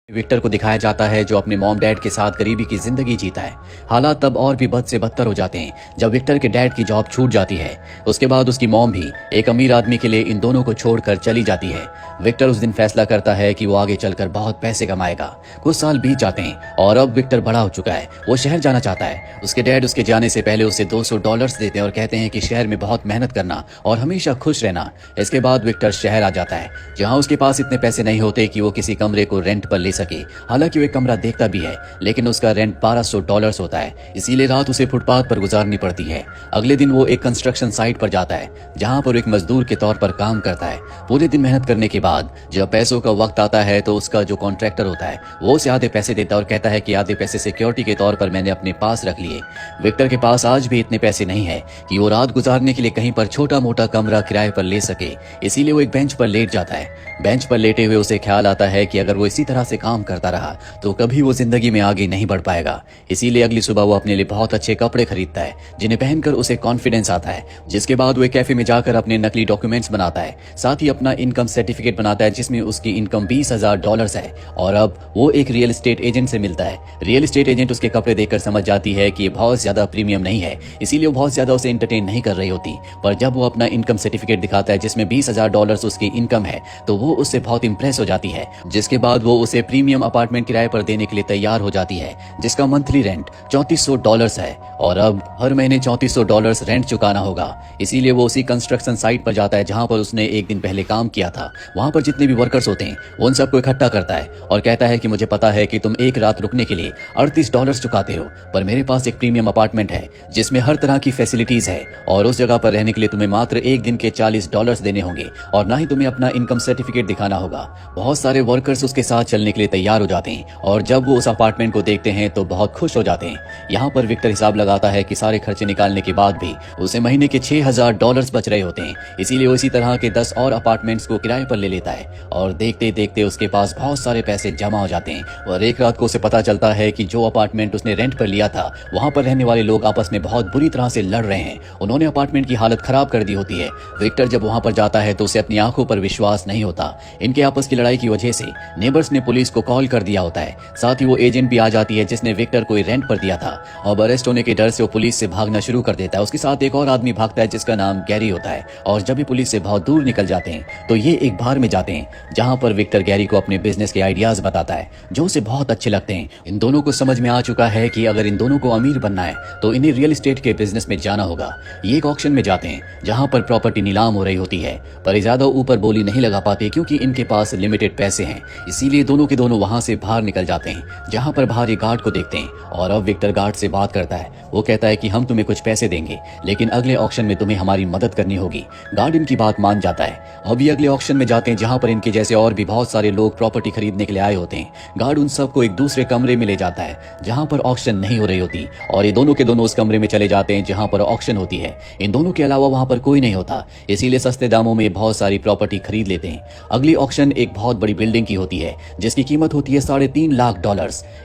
Victor को दिखाया जाता है जो अपने मॉम डैड के साथ गरीबी की जिंदगी जीता है। हालात तब और भी बद से बदतर हो जाते हैं जब विक्टर के डैड की जॉब छूट जाती है। उसके बाद उसकी मॉम भी एक अमीर आदमी के लिए इन दोनों को छोड़कर चली जाती है। विक्टर उस दिन फैसला करता है कि वो आगे चलकर बहुत पैसे कमाएगा। कुछ साल बीत जाते हैं और अब विक्टर बड़ा हो चुका है। वो शहर जाना चाहता है। उसके डैड उसके जाने से पहले उसे $200 देते हैं और कहते हैं कि शहर में बहुत मेहनत करना और हमेशा खुश रहना। इसके बाद विक्टर शहर आ जाता है जहाँ उसके पास इतने पैसे नहीं होते कि वो किसी कमरे को रेंट पर ले सके। हालांकि वो एक कमरा देखता भी है लेकिन उसका रेंट $1200 होता है, इसीलिए रात उसे फुटपाथ पर गुजारनी पड़ती है। अगले दिन वो एक कंस्ट्रक्शन साइट पर जाता है जहां पर एक मजदूर के तौर पर काम करता है। पूरे दिन मेहनत करने के बाद जब पैसों का वक्त आता है तो उसका जो कॉन्ट्रैक्टर होता है वो उसे आधे पैसे देता है और कहता है कि आधे पैसे सिक्योरिटी के तौर पर मैंने अपने पास रख लिए। विक्टर के पास आज भी इतने पैसे नहीं है कि वो रात गुजारने के लिए कहीं पर छोटा मोटा कमरा किराए पर ले सके, इसीलिए वो एक बेंच पर लेट जाता है। बेंच पर लेटे हुए उसे ख्याल आता है कि अगर वो इसी तरह से काम करता रहा तो कभी वो जिंदगी में आगे नहीं बढ़ पाएगा। इसीलिए अगली सुबह वो अपने लिए बहुत अच्छे कपड़े खरीदता है जिन्हें पहनकर उसे कॉन्फिडेंस आता है। जिसके बाद वो एक कैफे में जाकर अपने नकली डॉक्यूमेंट्स बनाता है, साथ ही अपना इनकम सर्टिफिकेट बनाता है जिसमें उसकी इनकम $20,000 है। और अब वो एक रियल एस्टेट एजेंट से मिलता है। रियल एस्टेट एजेंट उसके कपड़े देखकर समझ जाती है कि ये बहुत ज्यादा प्रीमियम नहीं है, इसीलिए वो बहुत ज्यादा उसे एंटरटेन नहीं कर रही होती। पर जब वो अपना इनकम सर्टिफिकेट दिखाता है जिसमें $20,000 उसकी इनकम है तो वो उससे बहुत इंप्रेस हो जाती है। जिसके बाद वो उसे प्रीमियम अपार्टमेंट किराए पर देने के लिए तैयार हो जाती है जिसका मंथली रेंट $3400 है और अब हर महीने $3400 रेंट चुकाना होगा। इसीलिए वो उसी कंस्ट्रक्शन साइट पर जाता है जहां पर उसने एक दिन पहले काम किया था। वहां पर जितने भी वर्कर्स होते हैं वो उन सबको इकट्ठा करता है और कहता है कि मुझे पता है कि तुम एक रात रुकने के लिए $38 चुकाते हो, पर मेरे पास एक प्रीमियम अपार्टमेंट है जिसमें हर तरह की फैसिलिटीज है और उस जगह पर रहने के लिए तुम्हें मात्र एक दिन के $40 देने होंगे और ना ही तुम्हें अपना इनकम सर्टिफिकेट दिखाना होगा। बहुत सारे वर्कर्स उसके साथ चलने के लिए तैयार हो जाते हैं और जब वो उस अपार्टमेंट को देखते हैं तो बहुत खुश हो जाते हैं। यहाँ पर विक्टर हिसाब लगाता है कि सारे खर्चे निकालने के बाद भी उसे महीने के $6000 बच रहे होते हैं, इसीलिए वो इसी तरह के 10 और अपार्टमेंट्स को किराए पर ले लेता है और देखते देखते उसके पास बहुत सारे पैसे जमा हो जाते हैं। और एक रात को उसे पता चलता है कि जो अपार्टमेंट उसने रेंट पर लिया था वहां पर रहने वाले लोग आपस में बहुत बुरी तरह से लड़ रहे हैं। उन्होंने अपार्टमेंट की हालत खराब कर दी होती है। विक्टर जब वहां पर जाता है तो उसे अपनी आंखों पर विश्वास नहीं होता। इनके आपस की लड़ाई की वजह से नेबर्स ने पुलिस को कॉल कर दिया होता है। साथ ही वो एजेंट भी आ जाती है जिसने विक्टर को रेंट पर दिया था और अरेस्ट होने के डर से वो पुलिस से भागना शुरू कर देता है। उसके साथ एक और आदमी भागता है जिसका नाम गैरी होता है और जब भी पुलिस से बहुत दूर निकल जाते हैं तो ये एक बार में जाते हैं जहां पर विक्टर गैरी को अपने बिजनेस के आइडियाज बताता है जो उसे बहुत अच्छे लगते हैं। इन दोनों को समझ में आ चुका है कि अगर इन दोनों को अमीर बनना है तो इन्हें रियल एस्टेट के बिजनेस में जाना होगा। ये एक ऑक्शन में जाते हैं जहां पर प्रॉपर्टी नीलाम हो रही होती है, पर ज्यादा ऊपर बोली नहीं लगा पाते क्योंकि इनके पास लिमिटेड पैसे हैं। इसीलिए दोनों के दोनों वहां से बाहर निकल जाते हैं जहां पर बाहर एक गार्ड को देखते हैं और अब विक्टर गार्ड से बात करता है। वो कहता है कि हम तुम्हें कुछ पैसे देंगे लेकिन अगले ऑक्शन में तुम्हें हमारी मदद करनी होगी। गार्ड इनकी बात मान जाता है। अब ये अगले ऑक्शन में जाते हैं जहां पर इनके जैसे और भी बहुत सारे लोग प्रॉपर्टी खरीदने के लिए आए होते हैं। गार्ड उन सबको एक दूसरे कमरे में ले जाता है जहां पर ऑक्शन नहीं हो रही होती और ये दोनों के दोनों उस कमरे में चले जाते हैं जहां पर ऑक्शन होती है। इन दोनों के अलावा वहां पर कोई नहीं होता, इसीलिए सस्ते दामों में बहुत सारी प्रॉपर्टी खरीद लेते हैं। अगली ऑक्शन एक बहुत बड़ी बिल्डिंग की होती है जिसकी कीमत होती है $3.5 लाख।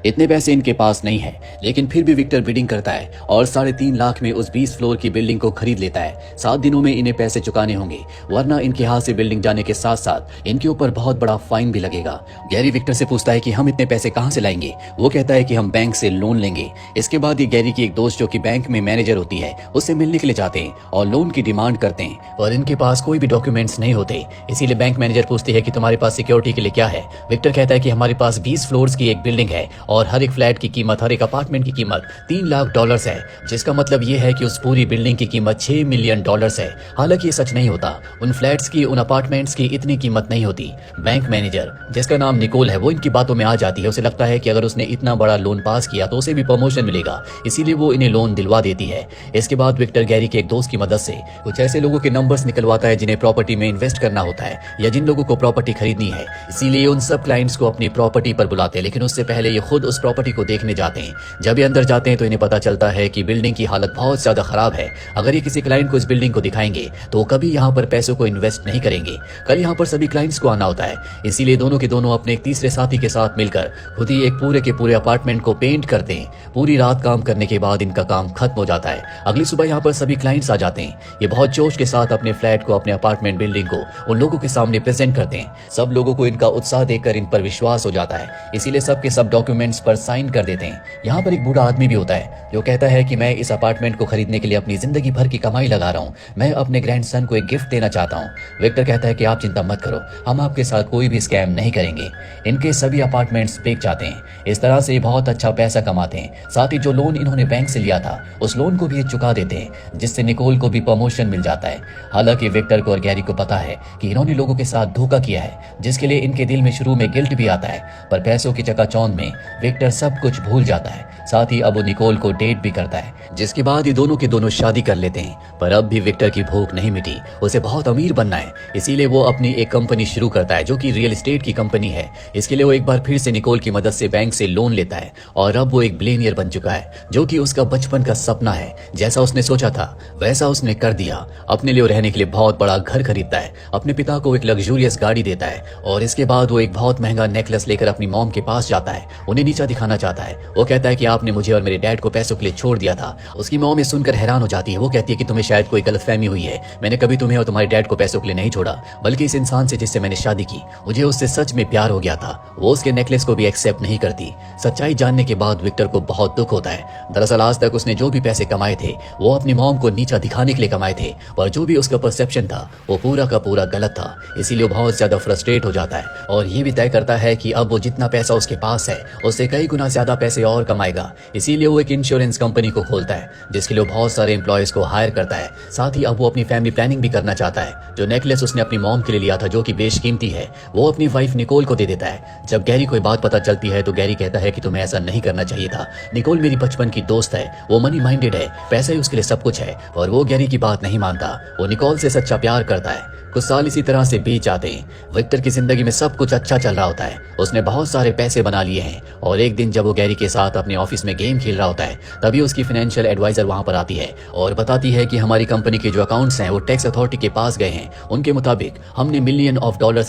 इतने पैसे इनके पास नहीं है लेकिन फिर भी विक्टर बिडिंग करता है और $3.5 लाख में उस 20 फ्लोर की बिल्डिंग को खरीद लेता है। 7 दिनों में इन्हें पैसे चुकाने होंगे वरना इनके हाथ से बिल्डिंग जाने के साथ साथ इनके ऊपर बहुत बड़ा फाइन भी लगेगा। गैरी विक्टर से पूछता है कि हम इतने पैसे कहां से लाएंगे। वो कहता है कि हम बैंक से लोन लेंगे। इसके बाद ये गैरी की एक दोस्त जो कि बैंक में मैनेजर होती है उससे मिलने के लिए जाते हैं और लोन की डिमांड करते हैं और इनके पास कोई भी डॉक्यूमेंट्स नहीं होते, इसीलिए बैंक मैनेजर पूछती है कि तुम्हारे पास सिक्योरिटी के लिए क्या है। विक्टर कहता है कि हमारे पास 20 फ्लोर्स की एक बिल्डिंग है और हर एक फ्लैट की कीमत, हर एक अपार्टमेंट की कीमत $3 लाख है, जिसका मतलब ये है कि उस पूरी बिल्डिंग की कीमत $6 मिलियन है। हालांकि ये सच नहीं होता, उन फ्लैट्स की, उन अपार्टमेंट्स की इतनी कीमत नहीं होती। बैंक मैनेजर जिसका नाम निकोल है वो इनकी बातों में आ जाती है। उसे लगता है कि अगर उसने इतना बड़ा लोन पास किया तो उसे भी प्रमोशन मिलेगा, इसीलिए वो इन्हें लोन दिलवा देती है। इसके बाद विक्टर गैरी के एक दोस्त की मदद से कुछ ऐसे लोगों के नंबर्स निकलवाता है जिन्हें प्रॉपर्टी में इन्वेस्ट करना होता है या जिन लोगों को प्रॉपर्टी खरीदनी है। इसीलिए उन सब क्लाइंट्स को अपनी प्रॉपर्टी पर बुलाते हैं, लेकिन उससे पहले ये खुद उस प्रॉपर्टी को देखने जाते हैं। जब ये अंदर जाते हैं तो इन्हें पता चलता है कि बिल्डिंग की हालत बहुत ज्यादा खराब है। अगर ये किसी क्लाइंट को इस बिल्डिंग को दिखाएंगे तो वो कभी यहाँ पर पैसों को इन्वेस्ट नहीं करेंगे। कल यहाँ पर सभी क्लाइंट्स को आना होता है, इसीलिए दोनों के दोनों अपने एक तीसरे साथी के साथ मिलकर खुद ही एक पूरे के पूरे अपार्टमेंट को पेंट करते हैं। पूरी रात काम करने के बाद इनका काम खत्म हो जाता है। अगली सुबह यहाँ पर सभी क्लाइंट्स आ जाते हैं। ये बहुत जोश के साथ अपने फ्लैट को, अपने अपार्टमेंट बिल्डिंग को उन लोगों के सामने प्रेजेंट करते हैं। सब लोगों को इनका उत्साह देखकर इन पर विश्वास विश्वास हो जाता है, इसीलिए सबके सब डॉक्यूमेंट्स पर साइन कर देते हैं। यहाँ पर एक बूढ़ा आदमी भी होता है जो कहता है कि मैं इस अपार्टमेंट को खरीदने के लिए अपनी जिंदगी भर की कमाई लगा रहा हूँ, मैं अपने ग्रैंडसन को एक गिफ्ट देना चाहता हूँ। विक्टर कहता है कि आप चिंता मत करो, हम आपके साथ कोई भी स्कैम नहीं करेंगे। इनके सभी अपार्टमेंट्स बिक जाते हैं। इस तरह से बहुत अच्छा पैसा कमाते हैं। साथ ही जो लोन इन्होंने बैंक से लिया था उस लोन को भी ये चुका देते हैं, जिससे निकोल को भी प्रमोशन मिल जाता है। हालांकि विक्टर को और गैरी को पता है कि इन्होंने लोगों के साथ धोखा किया है, जिसके लिए इनके दिल में शुरू में गिल्ट भी आता है, पर पैसों की चकाचौंध में विक्टर सब कुछ भूल जाता है। साथ ही अब वो निकोल को डेट भी करता है, जिसके बाद ये दोनों के दोनों शादी कर लेते हैं। पर अब भी विक्टर की भूख नहीं मिटी, उसे बहुत अमीर बनना है, इसीलिए वो अपनी एक कंपनी शुरू करता है जो कि रियल एस्टेट की कंपनी है। इसके लिए वो एक बार फिर से निकोल की मदद से बैंक से लोन लेता है और अब वो एक बिलियनियर बन चुका है, जो कि उसका बचपन का सपना है। जैसा उसने सोचा था वैसा उसने कर दिया। अपने लिए रहने के लिए बहुत बड़ा घर खरीदता है, अपने पिता को एक लग्जूरियस गाड़ी देता है और इसके बाद वो एक बहुत महंगा नेकलेस लेकर अपनी मॉम के पास जाता है। उन्हें नीचा दिखाना चाहता है। वो कहता है कि आपने मुझे और मेरे डैड को पैसों के लिए छोड़ दिया था। उसकी मॉम ये सुनकर हैरान हो जाती है। वो कहती है कि तुम्हें शायद कोई गलतफहमी हुई है, मैंने कभी तुम्हें और तुम्हारे डैड को पैसों के लिए नहीं छोड़ा, बल्कि इस इंसान से जिससे मैंने शादी की, मुझे उससे सच में प्यार हो गया था। वो उसके नेकलेस को भी एक्सेप्ट नहीं करती। सच्चाई जानने के बाद विक्टर को बहुत दुख होता है। दरअसल आज तक उसने जो भी पैसे कमाए थे वो अपनी मॉम को नीचा दिखाने के लिए कमाए थे, और जो भी उसका परसेप्शन था वो पूरा का पूरा गलत था। इसीलिए वो बहुत ज्यादा फ्रस्ट्रेट हो जाता है और ये भी तय करता है कि अब वो जितना पैसा उसके पास है उससे कई गुना ज्यादा पैसे और कमाएगा। इसीलिए वो एक इंश्योरेंस कंपनी को खोलता है, जिसके लिए बहुत सारे एम्प्लॉयज को हायर करता है। साथ ही अब वो अपनी फैमिली प्लानिंग भी करना चाहता है। जो नेकलेस उसने अपनी मॉम के लिए लिया था, जो कि बेशकीमती है, वो अपनी वाइफ निकोल को दे देता है। जब गैरी को बात पता चलती है तो गैरी कहता है कि तुम्हें ऐसा नहीं करना चाहिए था। निकोल मेरी बचपन की दोस्त है, वो मनी माइंडेड है, पैसा ही उसके लिए सब कुछ है, और वो गैरी की बात नहीं मानता। वो निकोल से सच्चा प्यार करता है। कुछ साल इसी तरह से बीत जाते हैं। विक्टर की जिंदगी में सब कुछ अच्छा चल रहा होता है, उसने बहुत सारे पैसे बना लिए हैं। और एक दिन जब वो गैरी के साथ अपने ऑफिस में गेम खेल रहा होता है, तभी उसकी फाइनेंशियल एडवाइजर वहां पर आती है और बताती है कि हमारी कंपनी के जो अकाउंट्स हैं वो टैक्स अथॉरिटी के पास गए हैं। उनके मुताबिक हमने $1 मिलियन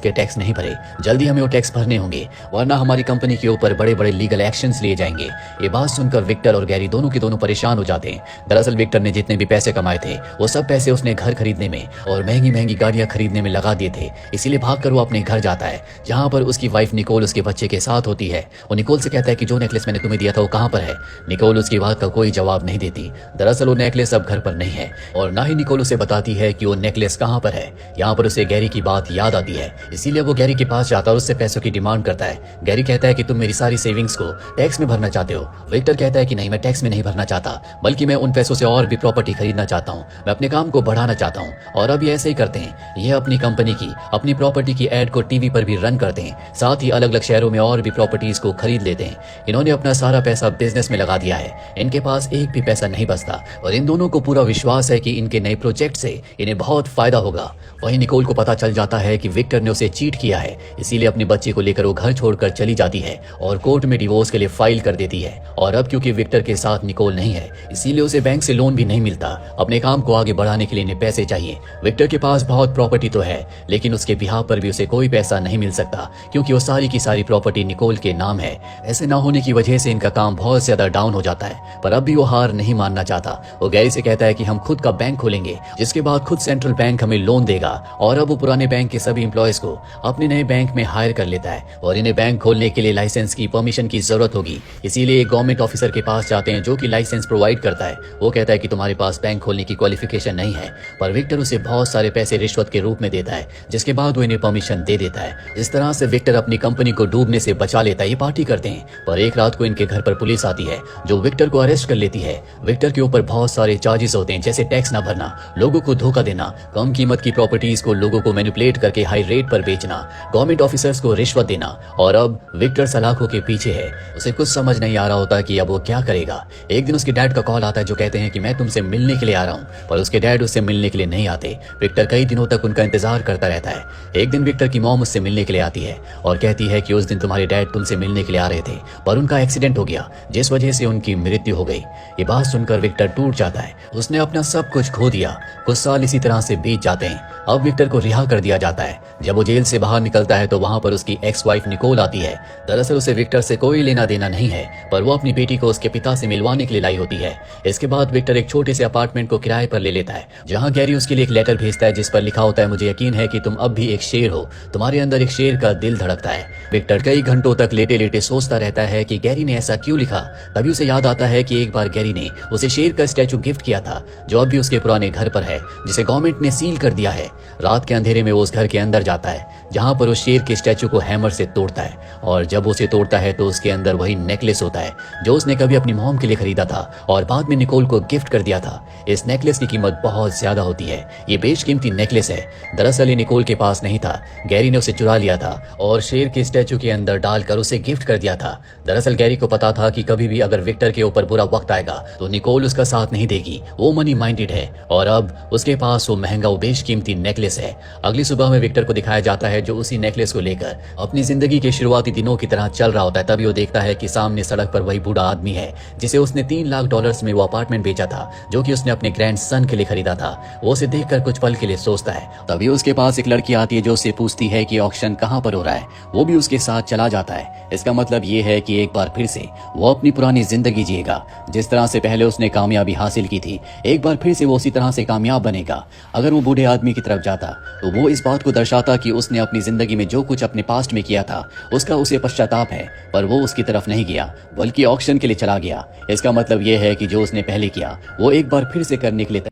के टैक्स नहीं भरे, जल्दी हमें वो टैक्स भरने होंगे, वरना हमारी कंपनी के ऊपर बड़े बड़े लीगल एक्शंस लिए जाएंगे। ये बात सुनकर विक्टर और गैरी दोनों के दोनों परेशान हो जाते हैं। दरअसल विक्टर ने जितने भी पैसे कमाए थे वो सब पैसे उसने घर खरीदने में और महंगी महंगी गाड़ियां खरीदने में लगा दिए थे। इसीलिए भागकर वो अपने घर जाता है, जहां पर उसकी वाइफ निकोल उसके बच्चे के साथ होती है। वो निकोल से कहता है कि जो नेकलेस मैंने तुम्हें दिया था वो कहां पर है। निकोल उसकी बात का कोई जवाब नहीं देती। दरअसल वो नेकलेस अब घर पर नहीं है और ना ही निकोल उसे बताती है कि वो नेकलेस कहां पर है। यहाँ पर उसे गैरी की बात याद आती है, इसीलिए वो गैरी के पास जाता है और उससे पैसों की डिमांड करता है। गैरी कहता है कि तुम मेरी सारी सेविंग्स को टैक्स में भरना चाहते हो। विक्टर कहता है कि नहीं, मैं टैक्स में नहीं भरना चाहता, बल्कि मैं उन पैसों से और भी प्रॉपर्टी खरीदना चाहता हूँ, मैं अपने काम को बढ़ाना चाहता हूँ। और अब ये ऐसे ही करते हैं। ये अपनी कंपनी की, अपनी प्रॉपर्टी की एड को टीवी पर भी रन करते हैं। साथ ही अलग अलग शहरों में और भी प्रॉपर्टीज को खरीद लेते हैं। इन्होंने अपना सारा पैसा बिजनेस में लगा दिया है। इनके पास एक भी पैसा नहीं बचता और इन दोनों को पूरा विश्वास है कि इनके नए प्रोजेक्ट से इन्हें बहुत फायदा होगा। वहीं निकोल को पता चल जाता है कि विक्टर ने उसे चीट किया है, इसीलिए अपने बच्चे को लेकर वो घर छोड़कर चली जाती है और कोर्ट में डिवोर्स के लिए फाइल कर देती है। और अब क्योंकि विक्टर के साथ निकोल नहीं है, इसीलिए उसे बैंक से लोन भी नहीं मिलता। अपने काम को आगे बढ़ाने के लिए इन्हें पैसे चाहिए। विक्टर के पास बहुत प्रॉपर्टी तो है, लेकिन उसके बिहाव पर भी उसे कोई पैसा नहीं मिल सकता, क्योंकि वो सारी की सारी प्रॉपर्टी निकोल के नाम है। ऐसे ना होने की वजह से इनका काम बहुत ज्यादा डाउन हो जाता है। पर अब भी वो हार नहीं मानना चाहता। वो गैरी से कहता है कि हम खुद का बैंक खोलेंगे, जिसके बाद खुद सेंट्रल बैंक हमें लोन देगा। और अब वो पुराने बैंक के सभी एम्प्लॉयज को अपने नए बैंक में हायर कर लेता है और इन्हें बैंक खोलने के लिए लाइसेंस की परमिशन की जरूरत होगी। इसीलिए एक गवर्नमेंट ऑफिसर के पास जाते हैं जो कि लाइसेंस प्रोवाइड करता है। वो कहता है कि तुम्हारे पास बैंक खोलने की क्वालिफिकेशन नहीं है, पर विक्टर उसे बहुत सारे पैसे रिश्वत के रूप में देता है, जिसके बाद वो इन्हें परमिशन दे देता है। इस तरह से विक्टर अपनी कंपनी को डूबने से बचा लेता है। ये पार्टी करते हैं, पर एक रात को इनके घर पर पुलिस आती है जो विक्टर को अरेस्ट कर लेती है। विक्टर के ऊपर बहुत सारे चार्जेस होते हैं, जैसे टैक्स ना भरना, लोगों को धोखा देना, कम कीमत की प्रॉपर्टीज को लोगों को मैनिपुलेट करके हाई रेट पर बेचना, गवर्नमेंट ऑफिसर्स को रिश्वत देना। और अब विक्टर सलाखों के पीछे है। उसे कुछ समझ नहीं आ रहा होता कि अब वो क्या करेगा। एक दिन उसके डैड का कॉल आता है जो कहते हैं कि मैं तुमसे मिलने के लिए आ रहा हूँ, पर उसके डैड उससे मिलने के लिए नहीं आते। विक्टर कई दिनों तक उनका इंतजार करता रहता है। एक दिन विक्टर की मॉम उससे मिलने के लिए आती है और कहती है कि उस दिन तुम्हारे डैड तुमसे मिलने के लिए आ रहे थे, पर उनका एक्सीडेंट हो गया, जिस वजह से उनकी मृत्यु हो गई। ये बात सुनकर विक्टर टूट जाता है। उसने अपना सब कुछ खो दिया। कुछ साल इसी तरह से बीत जाते हैं। अब विक्टर को रिहा कर दिया जाता है। जब वो जेल से बाहर निकलता है तो वहां पर उसकी एक्स वाइफ निकोल आती है। दरअसल उसे विक्टर से कोई लेना देना नहीं है, पर वो अपनी बेटी को उसके पिता से मिलवाने के लिए लाई होती है। इसके बाद विक्टर एक छोटे से अपार्टमेंट को किराए पर ले लेता है, जहां गैरी उसके लिए एक लेटर भेजता है जिस पर लिखा होता होता है, मुझे यकीन है कि तुम अब भी एक शेर हो। तुम्हारे अंदर एक शेर का दिल धड़कता है। विक्टर कई घंटों तक लेटे लेटे सोचता रहता है कि गैरी ने ऐसा क्यों लिखा। तभी उसे याद आता है कि एक बार गैरी ने उसे शेर का स्टैचू गिफ्ट किया था, जो अब भी उसके पुराने घर पर है, जिसे गवर्नमेंट ने सील कर दिया है। रात के अंधेरे में वो उस घर के अंदर जाता है, जहां पर उस शेर के स्टैचू को हैमर से तोड़ता है, और जब उसे तोड़ता है तो उसके अंदर वही नेकलेस होता है जो उसने कभी अपनी मॉम के लिए खरीदा था और बाद में निकोल को गिफ्ट कर दिया था। इस नेकलेस की कीमत बहुत ज्यादा होती है। ये बेशकीमती नेकलेस है। दरअसल ये निकोल के पास नहीं था, गैरी ने उसे चुरा लिया था और शेर के स्टैचू के अंदर डालकर उसे गिफ्ट कर दिया था। दरअसल गैरी को पता था कि कभी भी अगर विक्टर के ऊपर बुरा वक्त आएगा तो निकोल उसका साथ नहीं देगी। वो मनी माइंडेड है और अब उसके पास वो महंगा वो बेशकीमती नेकलेस है। अगली सुबह में विक्टर को दिखाया जाता है जो उसी नेकलेस को लेकर अपनी जिंदगी के शुरुआती दिनों की तरह चल रहा होता है। तभी वो देखता है कि सामने सड़क पर वही बूढ़ा आदमी है जिसे उसने $3 लाख में वो अपार्टमेंट बेचा था, जो कि उसने अपने ग्रैंड सन के लिए खरीदा था। वो उसे देखकर कुछ पल के लिए सोचता है। तभी उसके पास एक लड़की आती है जो उससे पूछती है कि ऑक्शन कहाँ पर हो रहा है। वो भी उसके साथ चला जाता है। इसका मतलब ये है कि एक बार फिर से वो अपनी पुरानी जिंदगी जिएगा, जिस तरह से पहले उसने कामयाबी हासिल की थी। एक बार फिर से वो उसी तरह से कामयाब बनेगा। अगर वो बूढ़े आदमी की तरफ जाता तो वो इस बात को दर्शाता कि उसने अपनी जिंदगी में जो कुछ अपने पास्ट में किया था उसका उसे पश्चाताप है, पर वो उसकी तरफ नहीं गया बल्कि ऑक्शन के लिए चला गया। इसका मतलब ये है कि जो उसने पहले किया वो एक बार फिर से करने के लिए